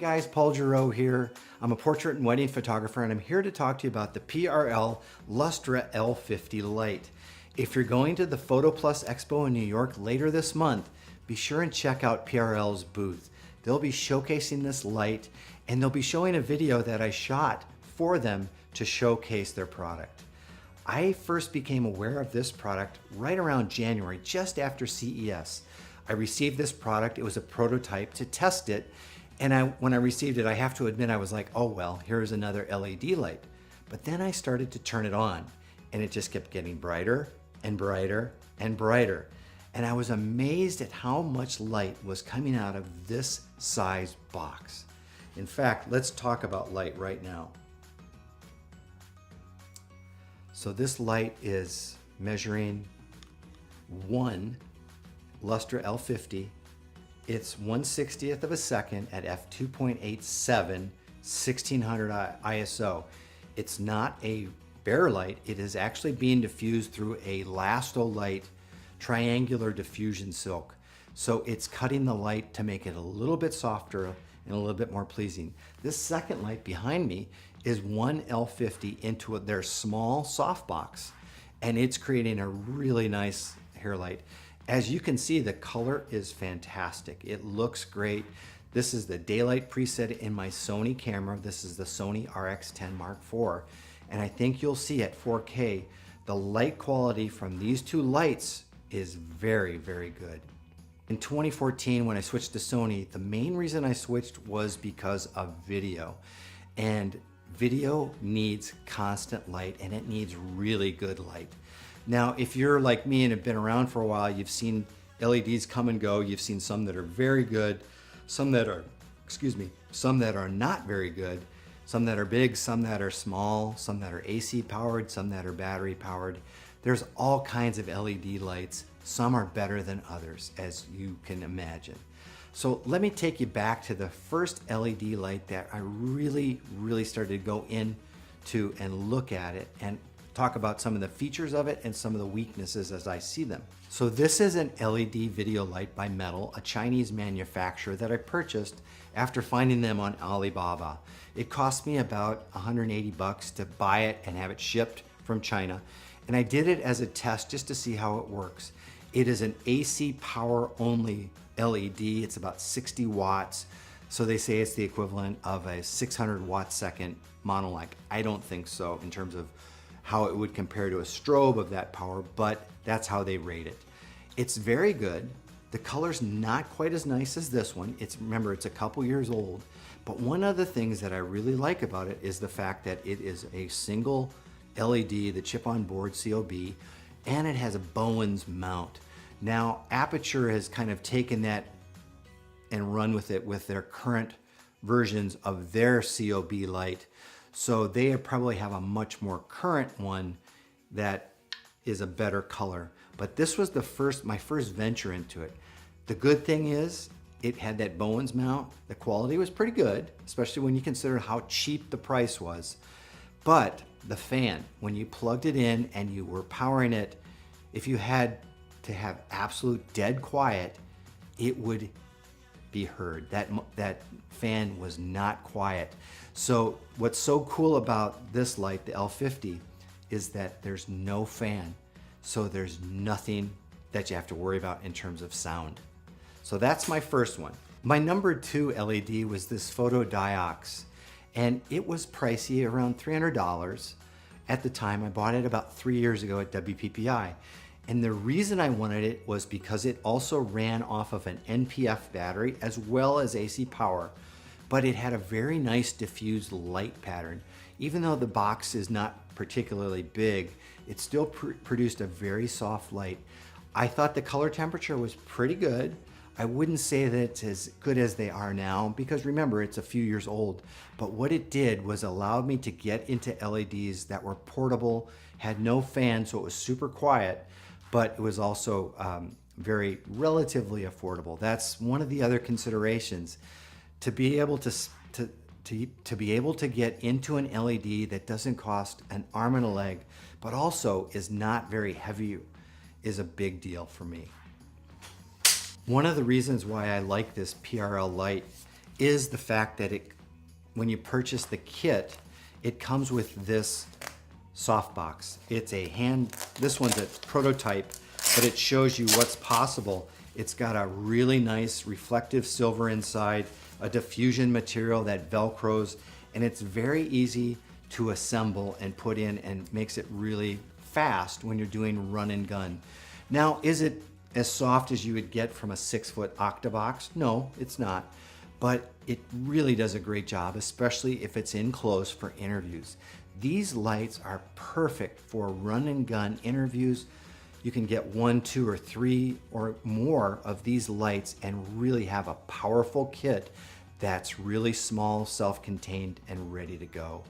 guys, Paul Gero here. I'm a portrait and wedding photographer, and I'm here to talk to you about the PRL Lustra L50 light. If you're going to the Photo Plus Expo in New York later this month, be sure and check out PRL's booth. They'll be showcasing this light, and they'll be showing a video that I shot for them to showcase their product. I first became aware of this product right around January, just after CES. I received this product, it was a prototype to test it, and when I received it, I have to admit I was like, oh well, here's another LED light. But then I started to turn it on, and it just kept getting brighter and brighter and brighter. And I was amazed at how much light was coming out of this size box. In fact, let's talk about light right now. So this light is measuring 1 Lustra L50. It's 1/60th of a second at f2.87, 1600 ISO. It's not a bare light. It is actually being diffused through a Lastolite triangular diffusion silk. So it's cutting the light to make it a little bit softer and a little bit more pleasing. This second light behind me is 1 L50 into their small softbox, and it's creating a really nice hair light. As you can see, the color is fantastic. It looks great. This is the daylight preset in my Sony camera. This is the Sony RX10 Mark IV, and I think you'll see at 4K, the light quality from these two lights is very, very good. In 2014, when I switched to Sony, the main reason I switched was because of video. And video needs constant light, and it needs really good light. Now, if you're like me and have been around for a while, you've seen LEDs come and go. You've seen some that are very good, some that are, some that are not very good, some that are big, some that are small, some that are AC powered, some that are battery powered. There's all kinds of LED lights. Some are better than others, as you can imagine. So let me take you back to the first LED light that I really started to go into and look at it and talk about some of the features of it and some of the weaknesses as I see them. So this is an LED video light by Metal, a Chinese manufacturer that I purchased after finding them on Alibaba. It cost me about 180 bucks to buy it and have it shipped from China. And I did it as a test just to see how it works. It is an AC power only LED. It's about 60 watts. So they say it's the equivalent of a 600 watt second monolight. I don't think so in terms of how it would compare to a strobe of that power, but that's how they rate it. It's very good. The color's not quite as nice as this one. Remember, it's a couple years old. But one of the things that I really like about it is the fact that it is a single LED, the chip on board COB, and it has a Bowens mount. Now, Aperture has kind of taken that and run with it with their current versions of their COB light. So they probably have a much more current one that is a better color. But this was my first venture into it. The good thing is it had that Bowens mount. The quality was pretty good, especially when you consider how cheap the price was. But the fan, when you plugged it in and you were powering it, if you had to have absolute dead quiet, it would be heard. That fan was not quiet. So what's so cool about this light, the L50, is that there's no fan. So there's nothing that you have to worry about in terms of sound. So that's my first one. My number 2 LED was this Photodiox, and it was pricey, around $300 at the time. I bought it about 3 years ago at WPPI. And the reason I wanted it was because it also ran off of an NPF battery as well as AC power, but it had a very nice diffused light pattern. Even though the box is not particularly big, it still produced a very soft light. I thought the color temperature was pretty good. I wouldn't say that it's as good as they are now, because remember, it's a few years old. But what it did was allowed me to get into LEDs that were portable, had no fan, so it was super quiet, but it was also very relatively affordable. That's one of the other considerations. To be able to be able to get into an LED that doesn't cost an arm and a leg, but also is not very heavy, is a big deal for me. One of the reasons why I like this PRL light is the fact that when you purchase the kit, it comes with this softbox. It's this one's a prototype, but it shows you what's possible. It's got a really nice reflective silver inside, a diffusion material that Velcros, and it's very easy to assemble and put in and makes it really fast when you're doing run and gun. Now, is it as soft as you would get from a 6-foot Octabox? No, it's not. But it really does a great job, especially if it's in close for interviews. These lights are perfect for run and gun interviews. You can get 1, 2, or 3 or more of these lights and really have a powerful kit that's really small, self-contained, and ready to go.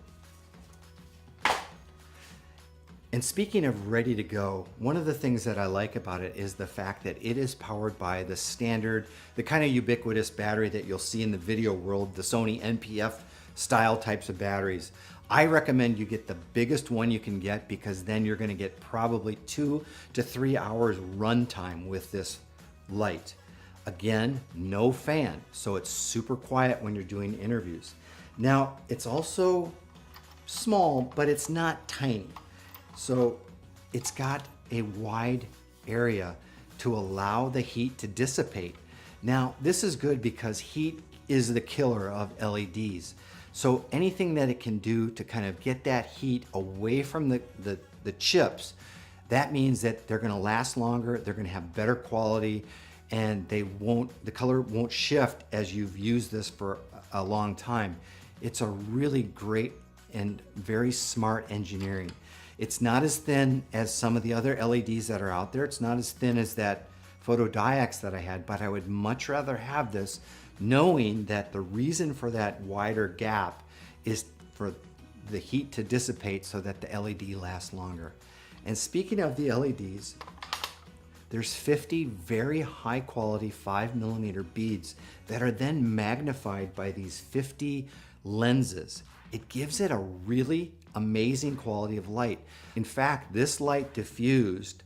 And speaking of ready to go, one of the things that I like about it is the fact that it is powered by the standard, the kind of ubiquitous battery that you'll see in the video world, the Sony NPF style types of batteries. I recommend you get the biggest one you can get, because then you're going to get probably 2 to 3 hours runtime with this light. Again, no fan, so it's super quiet when you're doing interviews. Now, it's also small, but it's not tiny. So it's got a wide area to allow the heat to dissipate. Now, this is good because heat is the killer of LEDs. So anything that it can do to kind of get that heat away from the chips, that means that they're gonna last longer, they're gonna have better quality, and the color won't shift as you've used this for a long time. It's a really great and very smart engineering. It's not as thin as some of the other LEDs that are out there. It's not as thin as that photodiox that I had, but I would much rather have this, knowing that the reason for that wider gap is for the heat to dissipate so that the LED lasts longer. And speaking of the LEDs, there's 50 very high quality 5mm beads that are then magnified by these 50 lenses. It gives it a really amazing quality of light. In fact, this light diffused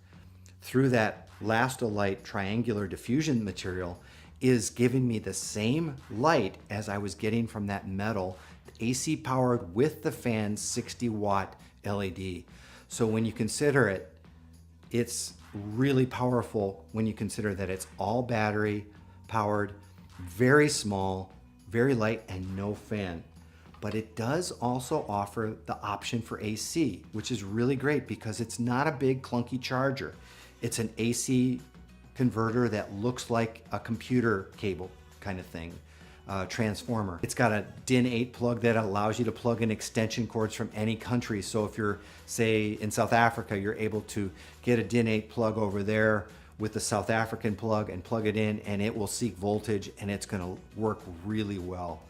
through that Lustra triangular diffusion material is giving me the same light as I was getting from that metal, AC powered with the fan 60-watt LED. So when you consider it, it's really powerful when you consider that it's all battery powered, very small, very light, and no fan. But it does also offer the option for AC, which is really great because it's not a big clunky charger. It's an AC converter that looks like a computer cable kind of thing, transformer. It's got a DIN 8 plug that allows you to plug in extension cords from any country. So if you're, say, in South Africa, you're able to get a DIN 8 plug over there with the South African plug and plug it in, and it will seek voltage, and it's gonna work really well.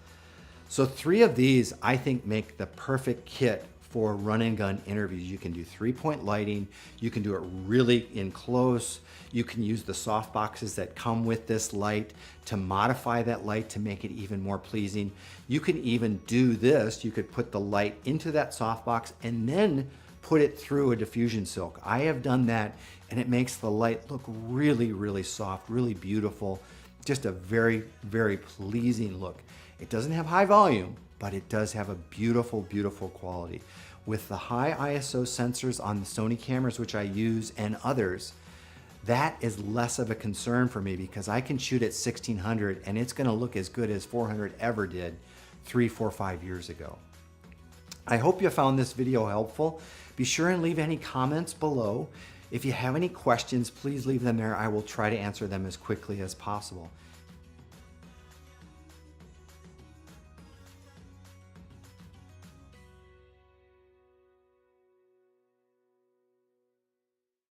So 3 of these, I think, make the perfect kit for run and gun interviews. You can do 3-point lighting, you can do it really in close, you can use the soft boxes that come with this light to modify that light to make it even more pleasing. You can even do this, you could put the light into that softbox and then put it through a diffusion silk. I have done that, and it makes the light look really, really soft, really beautiful, just a very, very pleasing look. It doesn't have high volume, but it does have a beautiful, beautiful quality. With the high ISO sensors on the Sony cameras, which I use, and others, that is less of a concern for me because I can shoot at 1600 and it's gonna look as good as 400 ever did 3, 4, 5 years ago. I hope you found this video helpful. Be sure and leave any comments below. If you have any questions, please leave them there. I will try to answer them as quickly as possible.